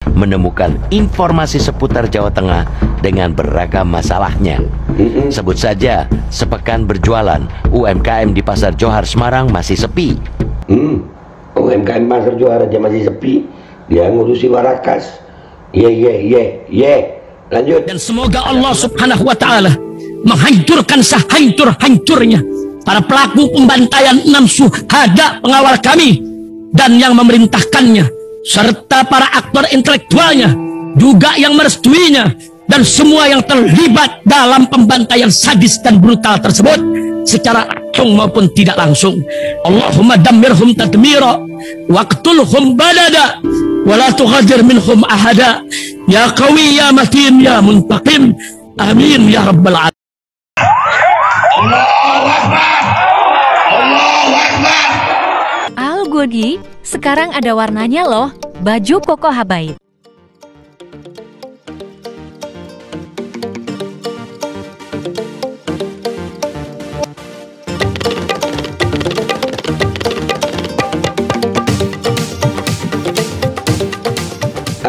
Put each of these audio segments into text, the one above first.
menemukan informasi seputar Jawa Tengah dengan beragam masalahnya. Sebut saja, sepekan berjualan, UMKM di Pasar Johar Semarang masih sepi. UMKM Pasar Johar aja masih sepi, dia ngurusi Warakas. Lanjut. Dan semoga Allah Subhanahu wa Ta'ala menghancurkan sehancur-hancurnya para pelaku pembantaian 6 syuhada pengawal kami dan yang memerintahkannya, serta para aktor intelektualnya juga yang merestuinya, dan semua yang terlibat dalam pembantaian sadis dan brutal tersebut secara langsung maupun tidak langsung. Allahumma dammirhum tadmira waqtulhum balada wala tughadir minhum ahada ya qawi ya matin ya muntaqim amin ya rabbal alamin. Allahu Akbar, Allahu Akbar. Al Godi, sekarang ada warnanya loh, baju koko habaib.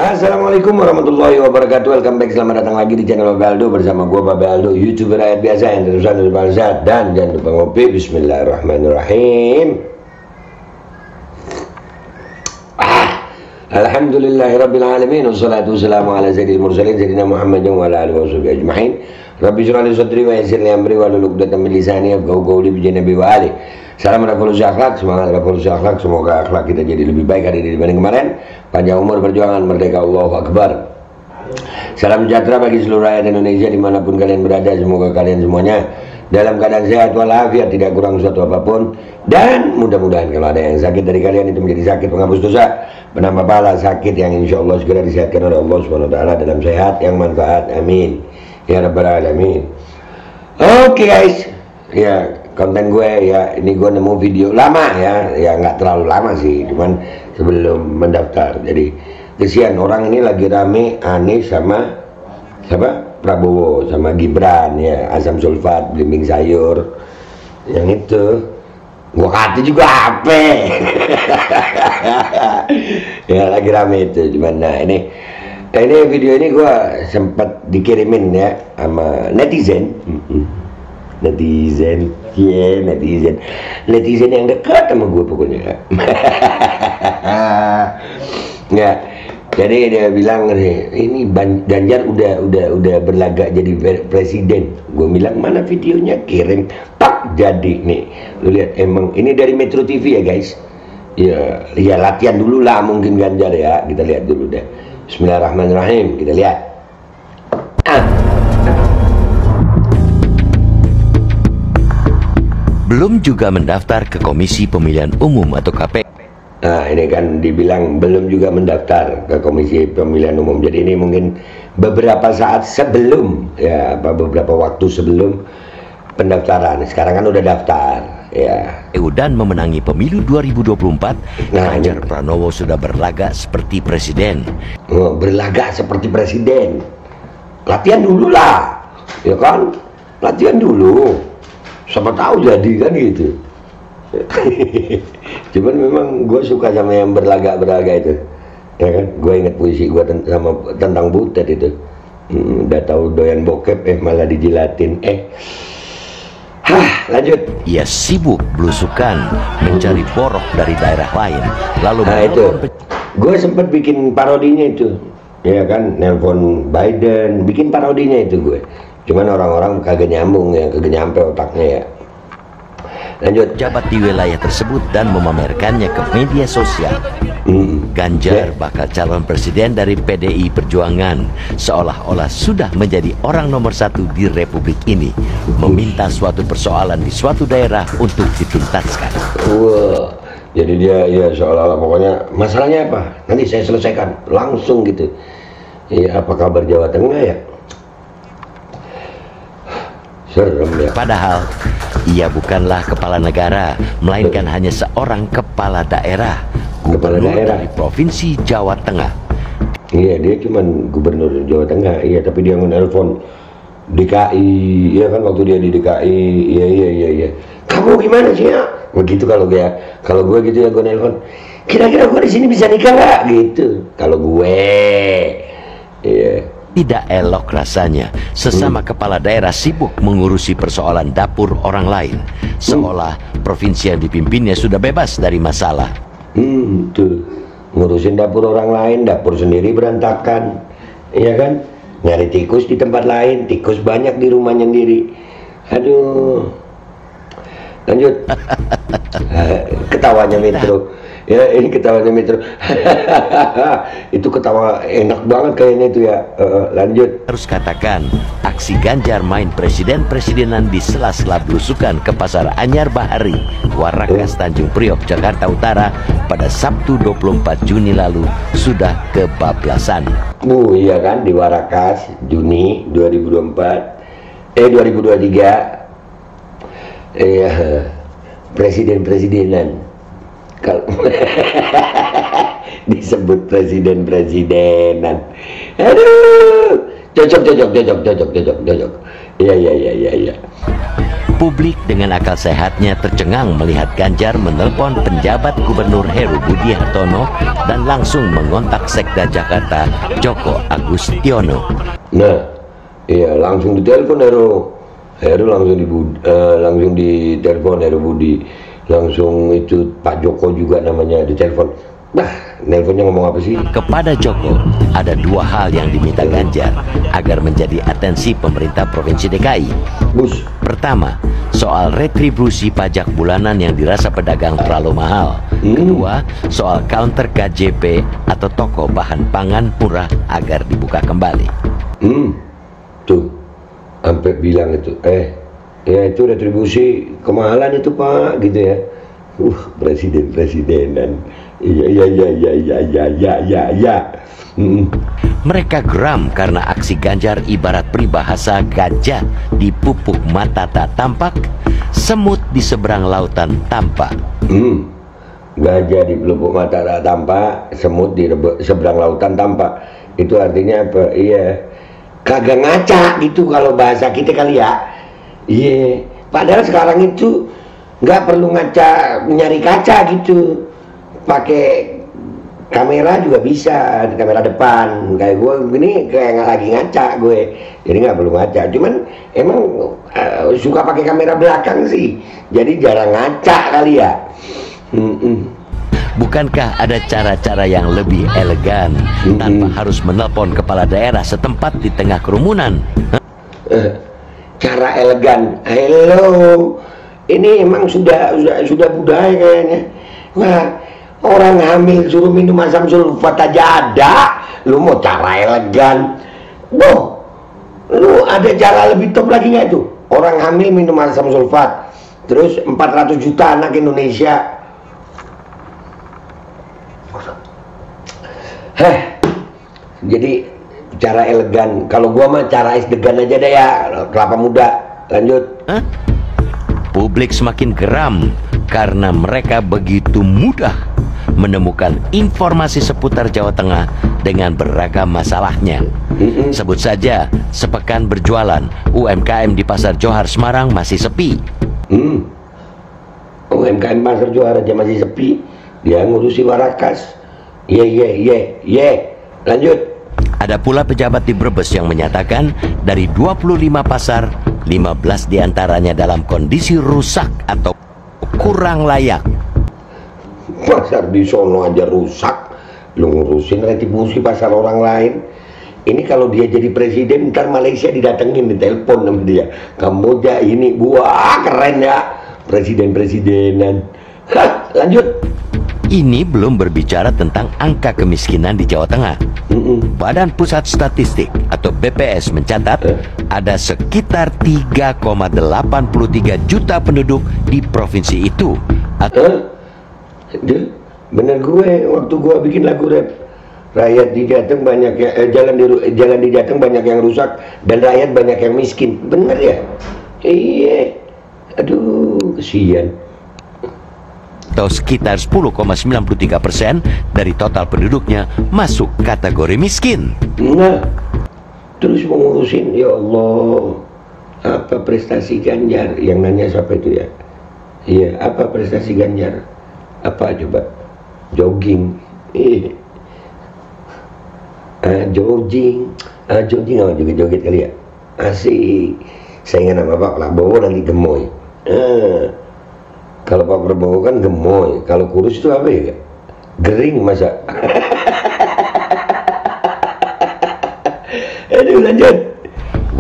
Assalamualaikum warahmatullahi wabarakatuh. Welcome back, selamat datang lagi di channel Babe Aldo bersama gua Babe Aldo, YouTuber rakyat biasa yang terusan dari Balzat. Dan jangan lupa ngopi. Bismillahirrahmanirrahim. Alhamdulillahirabbil alamin, wassalatu wassalamu ala sayyidil mursalin sayyidina Muhammadin wa ala alihi washabihi ajmain. Rabbi shrah li sadri wa yassir li amri wahlul 'uqdatam min lisani yafqahu qawli bi janabi wa ali. Salam revolusi akhlak, semangat revolusi akhlak. Semoga akhlak kita jadi lebih baik hari ini dibanding kemarin. Panjang umur, perjuangan, merdeka, Allahu Akbar. Salam sejahtera bagi seluruh rakyat Indonesia dimanapun kalian berada. Semoga kalian semuanya dalam keadaan sehat walafiat, tidak kurang suatu apapun. Dan mudah-mudahan kalau ada yang sakit dari kalian itu menjadi sakit penghapus dosa, penambah pahala, sakit yang insya Allah segera disehatkan oleh Allah SWT dalam sehat yang manfaat. Amin ya rabbal alamin. Oke guys, ya konten gue ya, ini gue nemu video lama ya nggak terlalu lama sih, cuman sebelum mendaftar. Jadi kesian orang ini lagi rame Anies sama siapa, Prabowo sama Gibran ya, asam sulfat, belimbing sayur, yang itu gue kata juga apa ya lagi rame itu. Cuman nah ini video ini gue sempat dikirimin ya sama netizen. Netizen yang dekat sama gue pokoknya. Ya, jadi dia bilang ini Ganjar udah berlagak jadi presiden. Gue bilang mana videonya, kirim, tak jadi nih. Lu lihat, emang ini dari Metro TV ya guys. Ya latihan dulu lah mungkin Ganjar ya. Kita lihat dulu deh. Bismillahirrahmanirrahim, kita lihat. Belum juga mendaftar ke Komisi Pemilihan Umum atau KPU. Nah ini kan dibilang belum juga mendaftar ke Komisi Pemilihan Umum. Jadi ini mungkin beberapa saat sebelum ya, beberapa waktu sebelum pendaftaran. Sekarang kan udah daftar ya. Dan memenangi pemilu 2024, Ganjar Pranowo sudah berlagak seperti presiden. Berlagak seperti presiden. Latihan dulu lah, ya kan? Latihan dulu. Siapa tahu jadi kan gitu. Cuman memang gue suka sama yang berlagak itu, ya kan? Gue inget puisi gue tentang Butet itu. Udah tahu doyan bokep malah dijilatin. Lanjut. Ia sibuk belusukan mencari borok dari daerah lain. Lalu itu gue sempat bikin parodinya itu, ya kan? Nelpon Biden, bikin parodinya itu gue. Cuman orang-orang kagak nyambung ya, kagak nyampe otaknya ya. Lanjut. Jabat di wilayah tersebut dan memamerkannya ke media sosial. Ganjar bakal calon presiden dari PDI Perjuangan, seolah-olah sudah menjadi orang nomor 1 di republik ini, meminta suatu persoalan di suatu daerah untuk dituntaskan. Wah, jadi dia ya seolah-olah pokoknya masalahnya apa, nanti saya selesaikan langsung gitu. Iya, apa kabar Jawa Tengah ya? Serem ya. Padahal ia bukanlah kepala negara, melainkan hanya seorang kepala daerah, gubernur dari Provinsi Jawa Tengah. Iya, dia cuman gubernur Jawa Tengah. Iya, tapi dia menelpon DKI, ya kan, waktu dia di DKI. Iya. Kamu gimana sih ya? Begitu kalau gue gitu ya, gue nelpon. kira-kira gue di sini bisa nikah nggak gitu. Kalau gue, iya. Tidak elok rasanya sesama kepala daerah sibuk mengurusi persoalan dapur orang lain, seolah provinsi yang dipimpinnya sudah bebas dari masalah. Tuh, ngurusin dapur orang lain, dapur sendiri berantakan, iya kan? Nyari tikus di tempat lain, tikus banyak di rumahnya sendiri. Aduh, lanjut. Ketawanya Metro. Ya, ini ketawanya Metro. Itu ketawa enak banget kayaknya itu ya. Lanjut. Harus katakan, aksi Ganjar main presiden-presidenan di sela-sela belusukan ke Pasar Anyar Bahari, Warakas, Tanjung Priok, Jakarta Utara pada Sabtu 24 Juni lalu sudah kebablasan. Iya kan, di Warakas, Juni 2023. Iya, presiden-presidenan. Kalau disebut presiden-presidenan, aduh, cocok. Iya. Publik dengan akal sehatnya tercengang melihat Ganjar menelpon penjabat Gubernur Heru Budi Hartono dan langsung mengontak Sekda Jakarta Joko Agustiono. Nah, iya langsung ditelepon Heru langsung ditelepon Heru Budi. Langsung itu Pak Joko juga namanya ditelepon. Bah, nelponnya ngomong apa sih? Kepada Joko, ada dua hal yang diminta Ganjar agar menjadi atensi pemerintah Provinsi DKI. Bus. Pertama, soal retribusi pajak bulanan yang dirasa pedagang terlalu mahal. Kedua, soal counter KJP atau toko bahan pangan murah agar dibuka kembali. Tuh, sampai bilang itu, ya itu retribusi kemahalan itu Pak, gitu ya. Presiden-presidenan. Iya. Mereka geram karena aksi Ganjar ibarat peribahasa gajah di pupuk mata tak tampak, semut di seberang lautan tampak. Gajah di pelupuk mata tak tampak, semut di seberang lautan tampak. Itu artinya apa? Iya, kagak ngaca gitu kalau bahasa kita kali ya. Iya, padahal sekarang itu nggak perlu nyari kaca gitu, pakai kamera juga bisa, kamera depan. Kayak gue gini kayak nggak lagi ngaca gue, jadi nggak perlu ngaca. Cuman emang suka pakai kamera belakang sih, jadi jarang ngaca kali ya. Bukankah ada cara-cara yang lebih elegan tanpa harus menelpon kepala daerah setempat di tengah kerumunan? Cara elegan, hello, ini emang sudah budaya kayaknya. Wah, orang hamil suruh minum asam sulfat aja ada, lu mau cara elegan? Boh, lu ada cara lebih top lagi nggak itu? Orang hamil minum asam sulfat, terus 400 juta anak Indonesia. Jadi cara elegan, kalau gua mah cara es degan aja deh ya, kelapa muda. Lanjut. Publik semakin geram karena mereka begitu mudah menemukan informasi seputar Jawa Tengah dengan beragam masalahnya. Sebut saja, sepekan berjualan, UMKM di Pasar Johar Semarang masih sepi. UMKM Pasar Johar aja masih sepi, dia ngurusi Warakas. Lanjut. Ada pula pejabat di Brebes yang menyatakan dari 25 pasar, 15 diantaranya dalam kondisi rusak atau kurang layak. Pasar di sono aja rusak, lu ngurusin retribusi pasar orang lain. Ini kalau dia jadi presiden, ntar Malaysia didatengin, ditelepon sama dia. Kamboja ini, wah keren ya, presiden-presidenan. Lanjut. Ini belum berbicara tentang angka kemiskinan di Jawa Tengah. Badan Pusat Statistik atau BPS mencatat ada sekitar 3,83 juta penduduk di provinsi itu. Bener gue, waktu gue bikin lagu rap, rakyat di Jateng banyak yang jalan di Jateng banyak yang rusak dan rakyat banyak yang miskin. Bener ya? Iya. Aduh, kesian. Atau sekitar 10,93% dari total penduduknya masuk kategori miskin. Nah, terus mengurusin, ya Allah, apa prestasi Ganjar? Yang nanya siapa itu ya? Iya, apa prestasi Ganjar? Apa coba? jogging, jogging apa joget-joget kali ya, asik. Saya ingat nama Pak Prabowo nanti gemoy. Kalau Pak Prabowo kan gemoy, kalau kurus itu apa ya? Gering masa. Aduh, lanjut.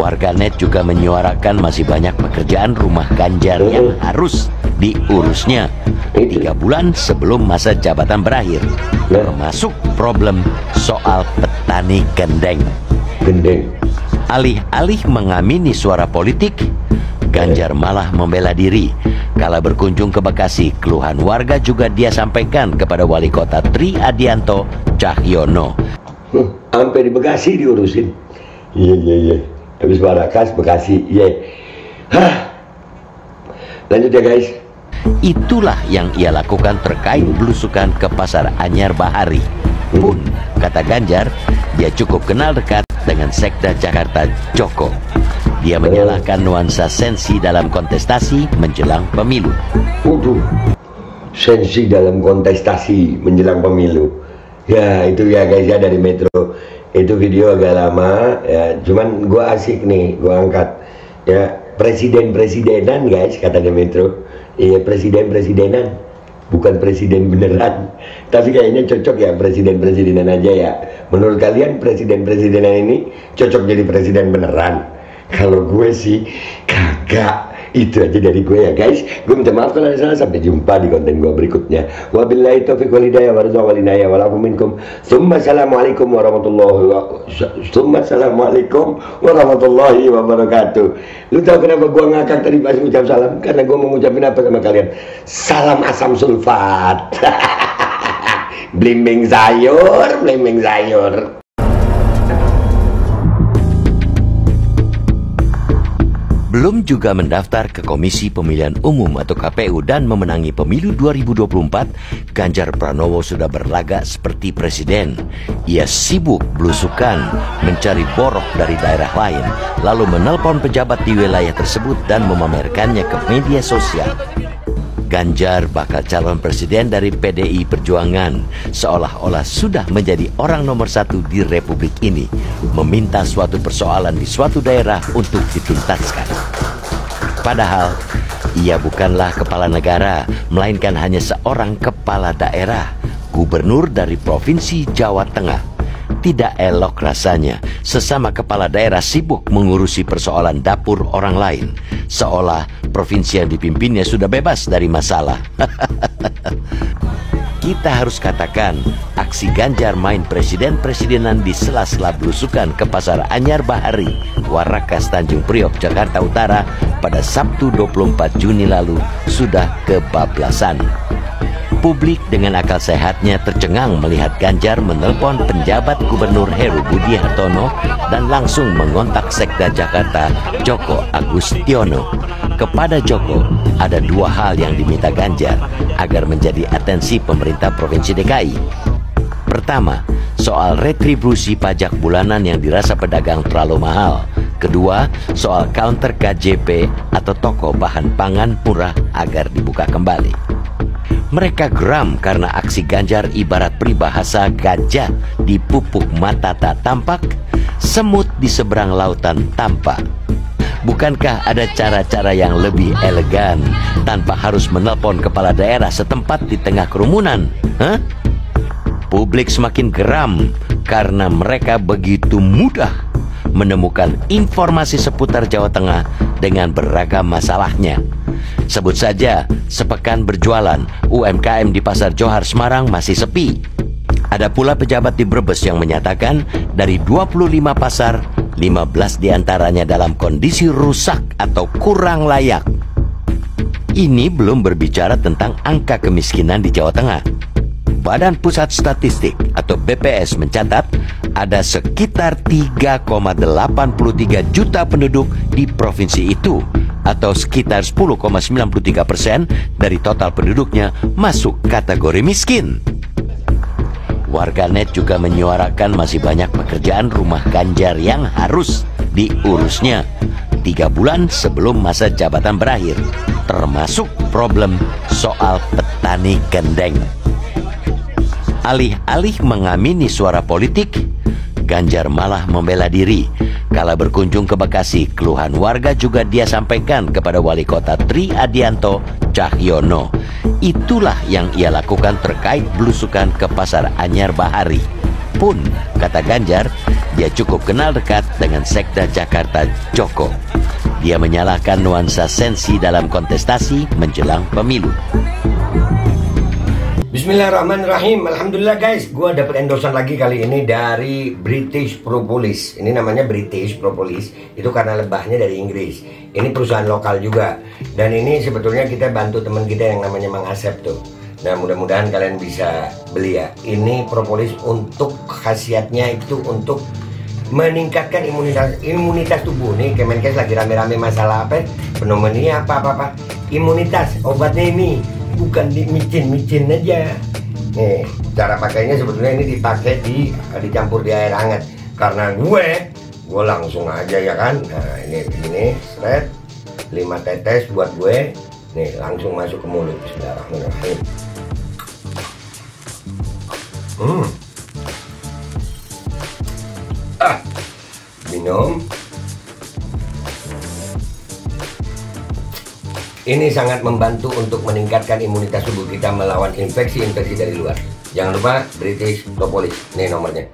Warganet juga menyuarakan masih banyak pekerjaan rumah Ganjar yang harus diurusnya 3 bulan sebelum masa jabatan berakhir, termasuk problem soal petani gendeng. Alih-alih mengamini suara politik, Ganjar malah membela diri. Kala berkunjung ke Bekasi, keluhan warga juga dia sampaikan kepada Wali Kota Tri Adianto Cahyono. Sampai di Bekasi diurusin. Iya. Habis Barakas, Bekasi, Lanjut ya guys. Itulah yang ia lakukan terkait belusukan ke Pasar Anyar Bahari. Pun, kata Ganjar, dia cukup kenal dekat dengan Sekda Jakarta Joko. Dia menyalahkan nuansa sensi dalam kontestasi menjelang pemilu. Sensi dalam kontestasi menjelang pemilu. Ya itu ya guys ya, dari Metro. Itu video agak lama ya, cuman gua asik nih, gua angkat ya, presiden-presidenan guys, katanya Metro. Iya, presiden-presidenan, bukan presiden beneran. Tapi kayaknya cocok ya presiden-presidenan aja ya. Menurut kalian presiden-presidenan ini cocok jadi presiden beneran? Kalau gue sih kagak. Itu aja dari gue ya guys. Gue minta maaf kalau ada salah. Sampai jumpa di konten gue berikutnya. Wabillahi taufiq wal hidayah wa ridha wal inayah wal afu minkum. Assalamualaikum warahmatullahi wabarakatuh. Lu tahu kenapa gue ngakak tadi pas ucap salam? Karena gue mau ngucapin apa sama kalian? Salam asam sulfat. Blimbing sayur, blimbing sayur. Belum juga mendaftar ke Komisi Pemilihan Umum atau KPU dan memenangi pemilu 2024, Ganjar Pranowo sudah berlagak seperti presiden. Ia sibuk belusukan, mencari borok dari daerah lain, lalu menelpon pejabat di wilayah tersebut dan memamerkannya ke media sosial. Ganjar bakal calon presiden dari PDI Perjuangan, seolah-olah sudah menjadi orang nomor 1 di Republik ini, meminta suatu persoalan di suatu daerah untuk dituntaskan. Padahal, ia bukanlah kepala negara, melainkan hanya seorang kepala daerah, gubernur dari Provinsi Jawa Tengah. Tidak elok rasanya sesama kepala daerah sibuk mengurusi persoalan dapur orang lain, seolah provinsi yang dipimpinnya sudah bebas dari masalah. Kita harus katakan, aksi Ganjar main presiden-presidenan di sela-sela belusukan ke Pasar Anyar Bahari, Warakas, Tanjung Priok, Jakarta Utara pada Sabtu 24 Juni lalu sudah kebablasan. Publik dengan akal sehatnya tercengang melihat Ganjar menelpon penjabat Gubernur Heru Budi Hartono dan langsung mengontak Sekda Jakarta Joko Agustiono. Kepada Joko, ada 2 hal yang diminta Ganjar agar menjadi atensi pemerintah Provinsi DKI. Pertama, soal retribusi pajak bulanan yang dirasa pedagang terlalu mahal. Kedua, soal counter KJP atau toko bahan pangan murah agar dibuka kembali. Mereka geram karena aksi Ganjar ibarat peribahasa gajah di pupuk mata tak tampak, semut di seberang lautan tampak. Bukankah ada cara-cara yang lebih elegan tanpa harus menelpon kepala daerah setempat di tengah kerumunan? Publik semakin geram karena mereka begitu mudah menemukan informasi seputar Jawa Tengah dengan beragam masalahnya. Sebut saja, sepekan berjualan, UMKM di Pasar Johar Semarang masih sepi. Ada pula pejabat di Brebes yang menyatakan dari 25 pasar, 15 diantaranya dalam kondisi rusak atau kurang layak. Ini belum berbicara tentang angka kemiskinan di Jawa Tengah. Badan Pusat Statistik atau BPS mencatat ada sekitar 3,83 juta penduduk di provinsi itu, atau sekitar 10,93% dari total penduduknya masuk kategori miskin. Warganet juga menyuarakan masih banyak pekerjaan rumah Ganjar yang harus diurusnya 3 bulan sebelum masa jabatan berakhir, termasuk problem soal petani gendeng. Alih-alih mengamini suara politik, Ganjar malah membela diri. Kala berkunjung ke Bekasi, keluhan warga juga dia sampaikan kepada Wali Kota Tri Adianto Cahyono. Itulah yang ia lakukan terkait belusukan ke Pasar Anyar Bahari. Pun, kata Ganjar, dia cukup kenal dekat dengan Sekda Jakarta Joko. Dia menyalahkan nuansa sensi dalam kontestasi menjelang pemilu. Bismillahirrahmanirrahim. Alhamdulillah guys, gue dapet endorsan lagi kali ini dari British Propolis. Ini namanya British Propolis, itu karena lebahnya dari Inggris. Ini perusahaan lokal juga. Dan ini sebetulnya kita bantu teman kita yang namanya Mang Asep tuh. Nah, mudah-mudahan kalian bisa beli ya. Ini propolis untuk khasiatnya itu untuk meningkatkan imunitas tubuh. Nih Kemenkes lagi rame-rame masalah apa? Pneumonia apa. Imunitas, obatnya ini bukan di micin aja. Nih, cara pakainya sebetulnya ini dipakai dicampur di air hangat. Karena gue langsung aja ya kan. Nah, ini seret 5 tetes buat gue. Nih, langsung masuk ke mulut. Bismillahirrahmanirrahim. Minum. Ini sangat membantu untuk meningkatkan imunitas tubuh kita melawan infeksi-infeksi dari luar. Jangan lupa British Propolis. Ini nomornya.